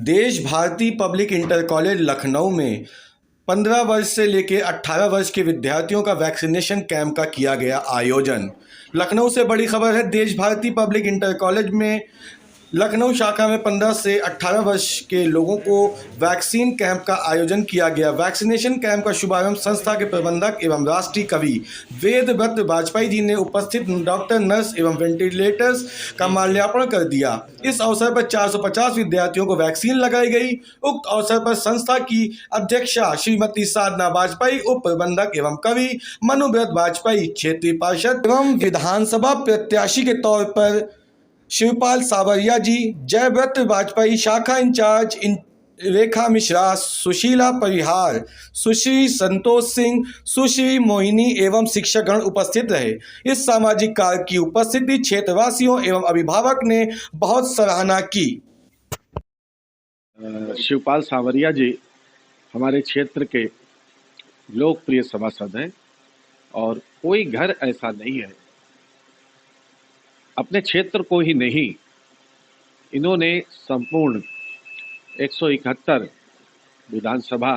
देश Bharati public inter college Lucknow में 15 वर्ष से लेकर 18 वर्ष के विद्यार्थियों का वैक्सीनेशन कैंप का किया गया आयोजन। लखनऊ से बड़ी खबर है। देश भारती पब्लिक इंटर कॉलेज में लखनऊ शाखा में 15 से 18 वर्ष के लोगों को वैक्सीन कैंप का आयोजन किया गया। वैक्सीनेशन कैंप का शुभारंभ संस्था के प्रबंधक एवं राष्ट्रीय कवि वेदव्रत वाजपेयी जी ने उपस्थित डॉक्टर, नर्स एवं वेंटिलेटर्स का माल्यार्पण कर दिया। इस अवसर पर 450 विद्यार्थियों को वैक्सीन लगाई गई। उक्त अवसर पर संस्था की अध्यक्षा श्रीमती साधना वाजपेयी, उप प्रबंधक एवं कवि मनुव्रत वाजपेयी, क्षेत्रीय पार्षद एवं विधानसभा प्रत्याशी के तौर पर शिवपाल सावरिया जी, जयव्रत वाजपेयी, शाखा इंचार्ज रेखा मिश्रा, सुशीला परिहार, सुश्री संतोष सिंह, सुश्री मोहिनी एवं शिक्षकगण उपस्थित रहे। इस सामाजिक कार्य की उपस्थिति क्षेत्रवासियों एवं अभिभावक ने बहुत सराहना की। शिवपाल सावरिया जी हमारे क्षेत्र के लोकप्रिय सभासद हैं और कोई घर ऐसा नहीं है, अपने क्षेत्र को ही नहीं, इन्होंने संपूर्ण 171 विधानसभा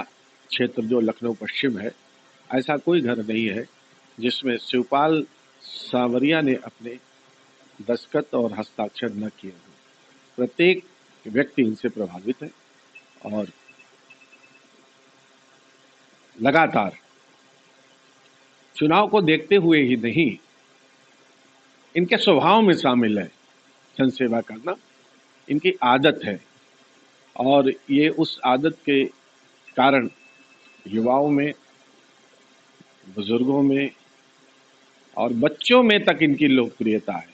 क्षेत्र जो लखनऊ पश्चिम है, ऐसा कोई घर नहीं है जिसमें शिवपाल सावरिया ने अपने दस्तखत और हस्ताक्षर न किए हों। प्रत्येक व्यक्ति इनसे प्रभावित है और लगातार चुनाव को देखते हुए ही नहीं, इनके स्वभाव में शामिल है जनसेवा करना, इनकी आदत है और ये उस आदत के कारण युवाओं में, बुजुर्गों में और बच्चों में तक इनकी लोकप्रियता है।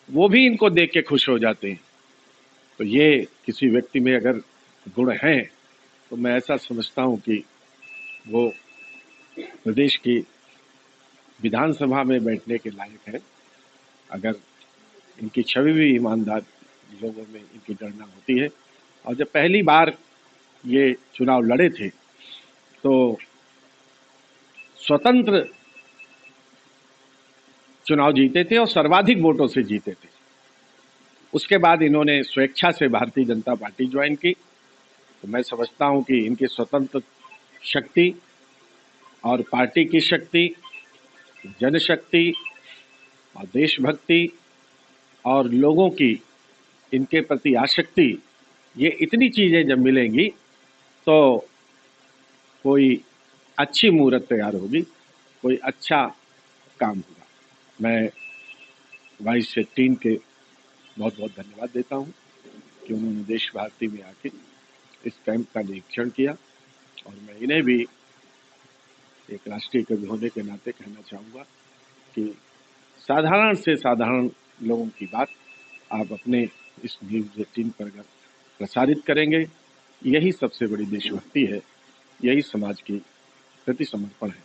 वो भी इनको देख के खुश हो जाते हैं। तो ये किसी व्यक्ति में अगर गुण हैं तो मैं ऐसा समझता हूँ कि वो प्रदेश की विधानसभा में बैठने के लायक है। अगर इनकी छवि भी ईमानदार लोगों में इनकी गणना होती है। और जब पहली बार ये चुनाव लड़े थे तो स्वतंत्र चुनाव जीते थे और सर्वाधिक वोटों से जीते थे। उसके बाद इन्होंने स्वेच्छा से भारतीय जनता पार्टी ज्वाइन की। तो मैं समझता हूं कि इनकी स्वतंत्र शक्ति और पार्टी की शक्ति, जनशक्ति और देशभक्ति और लोगों की इनके प्रति आसक्ति, ये इतनी चीज़ें जब मिलेंगी तो कोई अच्छी मूर्त तैयार होगी, कोई अच्छा काम होगा। मैं वाइस टीम के बहुत बहुत धन्यवाद देता हूँ कि उन्होंने देश भारती में आके इस कैंप का निरीक्षण किया और मैं इन्हें भी एक राष्ट्रीय कवि होने के नाते कहना चाहूँगा कि साधारण से साधारण लोगों की बात आप अपने इस न्यूज़ 18 पर अगर प्रसारित करेंगे, यही सबसे बड़ी देशभक्ति है, यही समाज की प्रति समर्पण है।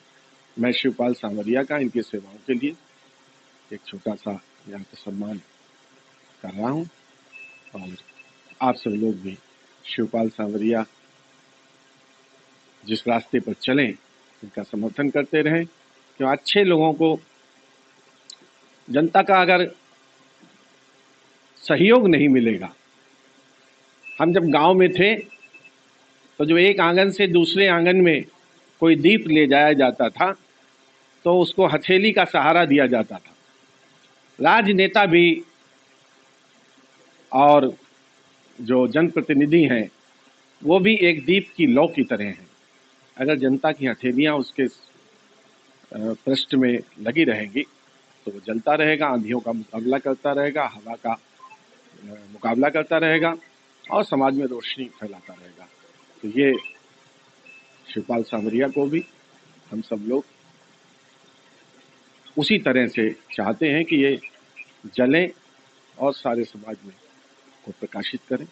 मैं शिवपाल सावरिया का इनकी सेवाओं के लिए एक छोटा सा यहाँ पर सम्मान कर रहा हूँ और आप सब लोग भी शिवपाल सावरिया जिस रास्ते पर चलें उनका समर्थन करते रहें। क्यों अच्छे लोगों को जनता का अगर सहयोग नहीं मिलेगा, हम जब गांव में थे तो जो एक आंगन से दूसरे आंगन में कोई दीप ले जाया जाता था तो उसको हथेली का सहारा दिया जाता था। राजनेता भी और जो जनप्रतिनिधि हैं वो भी एक दीप की लौ की तरह हैं। अगर जनता की हथेलियां उसके पृष्ठ में लगी रहेंगी तो वो जलता रहेगा, आंधियों का मुकाबला करता रहेगा, हवा का मुकाबला करता रहेगा और समाज में रोशनी फैलाता रहेगा। तो ये शिवपाल सावरिया को भी हम सब लोग उसी तरह से चाहते हैं कि ये जलें और सारे समाज में को प्रकाशित करें,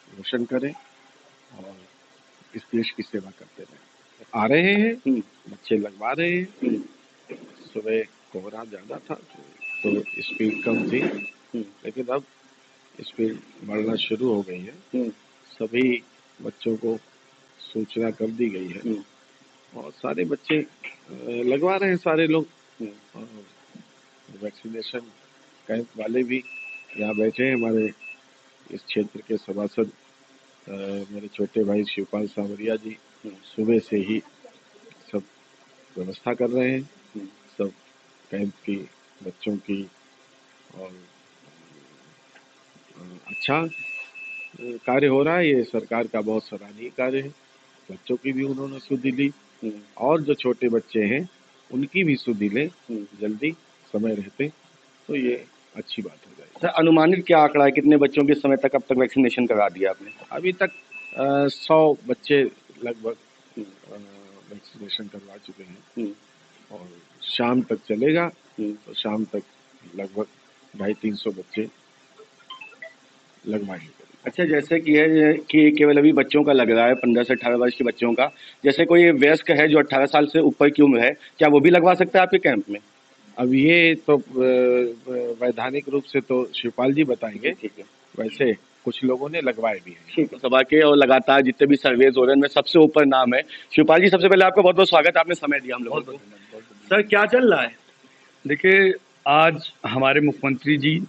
रोशन करें और इस देश की सेवा करते रहें। आ रहे हैं, बच्चे लगवा रहे हैं। सुबह कोहरा ज़्यादा था तो स्पीड कम थी, लेकिन अब स्पीड बढ़ना शुरू हो गई है। सभी बच्चों को सूचना कर दी गई है और सारे बच्चे लगवा रहे हैं, सारे लोग। और वैक्सीनेशन कैंप वाले भी यहाँ बैठे हैं, हमारे इस क्षेत्र के सभासद मेरे छोटे भाई शिवपाल सांवरिया जी सुबह से ही सब व्यवस्था कर रहे हैं, सब कैंप की, बच्चों की, और अच्छा कार्य हो रहा है। ये सरकार का बहुत सराहनीय कार्य है। बच्चों की भी उन्होंने सुधि ली, और जो छोटे बच्चे हैं उनकी भी सुधि लें जल्दी समय रहते, तो ये अच्छी बात हो जाएगी। सर, अनुमानित क्या आंकड़ा है, कितने बच्चों के समय तक अब तक वैक्सीनेशन करा दिया आपने? अभी तक 100 बच्चे लगभग वैक्सीनेशन करवा चुके हैं, और शाम तक चलेगा, तो शाम तक लगभग 250-300 बच्चे लगवाएंगे। अच्छा, जैसे कि है कि केवल अभी बच्चों का लग रहा है, 15 से 18 वर्ष के बच्चों का, जैसे कोई वयस्क है जो 18 साल से ऊपर की उम्र है, क्या वो भी लगवा सकता है आपके कैंप में? अब ये तो वैधानिक रूप से तो शिवपाल जी बताएंगे। ठीक है। वैसे कुछ लोगों ने लगवाए भी हैं। ठीक है। सभा के और लगातार जितने भी सर्वेज हो रहे हैं उनमें सबसे ऊपर नाम है शिवपाल जी। सबसे पहले आपका बहुत बहुत स्वागत, आपने समय दिया हम लोगों को। सर, क्या चल रहा है? देखिए, आज हमारे मुख्यमंत्री जी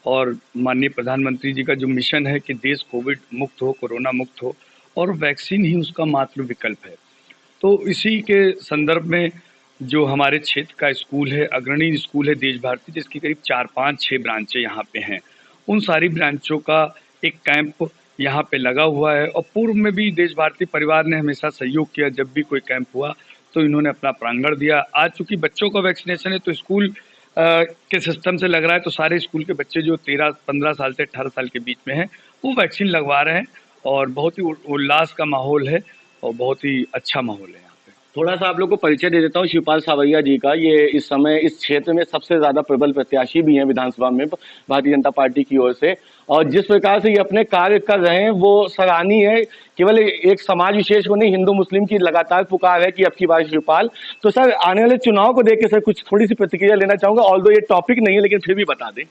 और माननीय प्रधानमंत्री जी का जो मिशन है कि देश कोविड मुक्त हो, कोरोना मुक्त हो, और वैक्सीन ही उसका मात्र विकल्प है। तो इसी के संदर्भ में जो हमारे क्षेत्र का स्कूल है, अग्रणी स्कूल है देश भारती, जिसकी करीब 4-5-6 ब्रांचें यहाँ पे हैं, उन सारी ब्रांचों का एक कैंप यहाँ पे लगा हुआ है। और पूर्व में भी देश भारती परिवार ने हमेशा सहयोग किया, जब भी कोई कैंप हुआ तो इन्होंने अपना प्रांगण दिया। आज चूंकि बच्चों का वैक्सीनेशन है तो स्कूल के सिस्टम से लग रहा है, तो सारे स्कूल के बच्चे जो 15 साल से 18 साल के बीच में हैं वो वैक्सीन लगवा रहे हैं, और बहुत ही उल्लास का माहौल है और बहुत ही अच्छा माहौल है। थोड़ा सा आप लोग को परिचय दे देता हूँ शिवपाल सांवरिया जी का। ये इस समय इस क्षेत्र में सबसे ज्यादा प्रबल प्रत्याशी भी हैं विधानसभा में भारतीय जनता पार्टी की ओर से, और जिस प्रकार से ये अपने कार्य कर रहे हैं वो सराहनीय है। केवल एक समाज विशेष को नहीं, हिंदू मुस्लिम की लगातार पुकार है कि अब की बार शिवपाल। तो सर, आने वाले चुनाव को देख के सर कुछ थोड़ी सी प्रतिक्रिया लेना चाहूंगा, ऑल्दो ये टॉपिक नहीं है लेकिन फिर भी बता दें।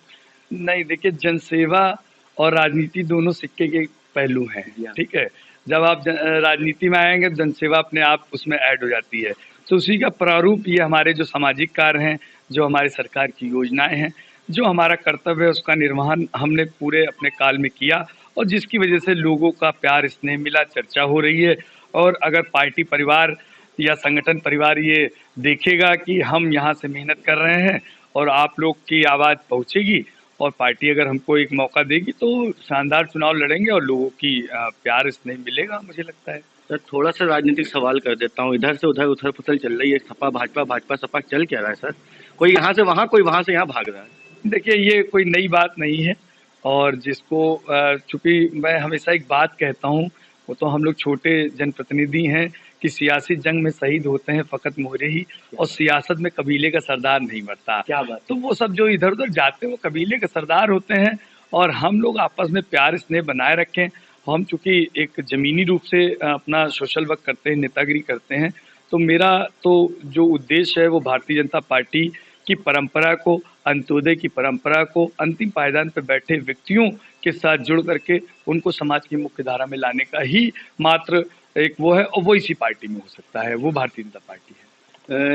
नहीं, देखिए, जनसेवा और राजनीति दोनों सिक्के के पहलू हैं, ठीक है। जब आप राजनीति में आएंगे तो जनसेवा अपने आप उसमें ऐड हो जाती है। तो उसी का प्रारूप ये हमारे जो सामाजिक कार्य हैं, जो हमारी सरकार की योजनाएं हैं, जो हमारा कर्तव्य है, उसका निर्वहन हमने पूरे अपने काल में किया, और जिसकी वजह से लोगों का प्यार स्नेह मिला, चर्चा हो रही है। और अगर पार्टी परिवार या संगठन परिवार ये देखेगा कि हम यहाँ से मेहनत कर रहे हैं और आप लोग की आवाज़ पहुँचेगी, और पार्टी अगर हमको एक मौका देगी, तो शानदार चुनाव लड़ेंगे और लोगों की प्यार स्नेह मिलेगा, मुझे लगता है। सर, थोड़ा सा राजनीतिक सवाल कर देता हूँ। इधर से उधर उथल पुथल चल रही है, सपा भाजपा, भाजपा सपा, चल क्या रहा है सर? कोई यहाँ से वहाँ, कोई वहाँ से यहाँ भाग रहा है। देखिए, ये कोई नई बात नहीं है, और जिसको चूंकि मैं हमेशा एक बात कहता हूँ, वो तो हम लोग छोटे जनप्रतिनिधि हैं कि सियासी जंग में शहीद होते हैं फकत मोहरे ही, और सियासत में कबीले का सरदार नहीं मरता। क्या बात। तो वो सब जो इधर उधर जाते हैं वो कबीले के सरदार होते हैं, और हम लोग आपस में प्यार स्नेह बनाए रखें। हम चूंकि एक जमीनी रूप से अपना सोशल वर्क करते हैं, नेतागिरी करते हैं, तो मेरा तो जो उद्देश्य है वो भारतीय जनता पार्टी की परंपरा को, अंत्योदय की परंपरा को अंतिम पायदान पर बैठे व्यक्तियों के साथ जुड़ करके उनको समाज की मुख्य धारा में लाने का ही मात्र एक वो है, और वो इसी पार्टी में हो सकता है, वो भारतीय जनता पार्टी है।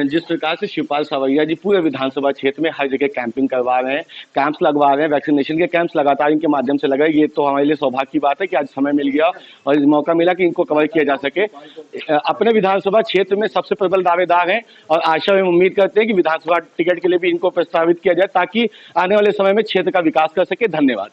जिस प्रकार से शिवपाल सांवरिया जी पूरे विधानसभा क्षेत्र में हर जगह कैंपिंग करवा रहे हैं, कैंप्स लगवा रहे हैं, वैक्सीनेशन के कैंप्स लगातार इनके माध्यम से लग रहे हैं, ये तो हमारे लिए सौभाग्य की बात है कि आज समय मिल गया और इस मौका मिला कि इनको कवर किया जा सके। अपने विधानसभा क्षेत्र में सबसे प्रबल दावेदार हैं, और आशा एवं उम्मीद करते हैं कि विधानसभा टिकट के लिए भी इनको प्रस्तावित किया जाए ताकि आने वाले समय में क्षेत्र का विकास कर सके। धन्यवाद।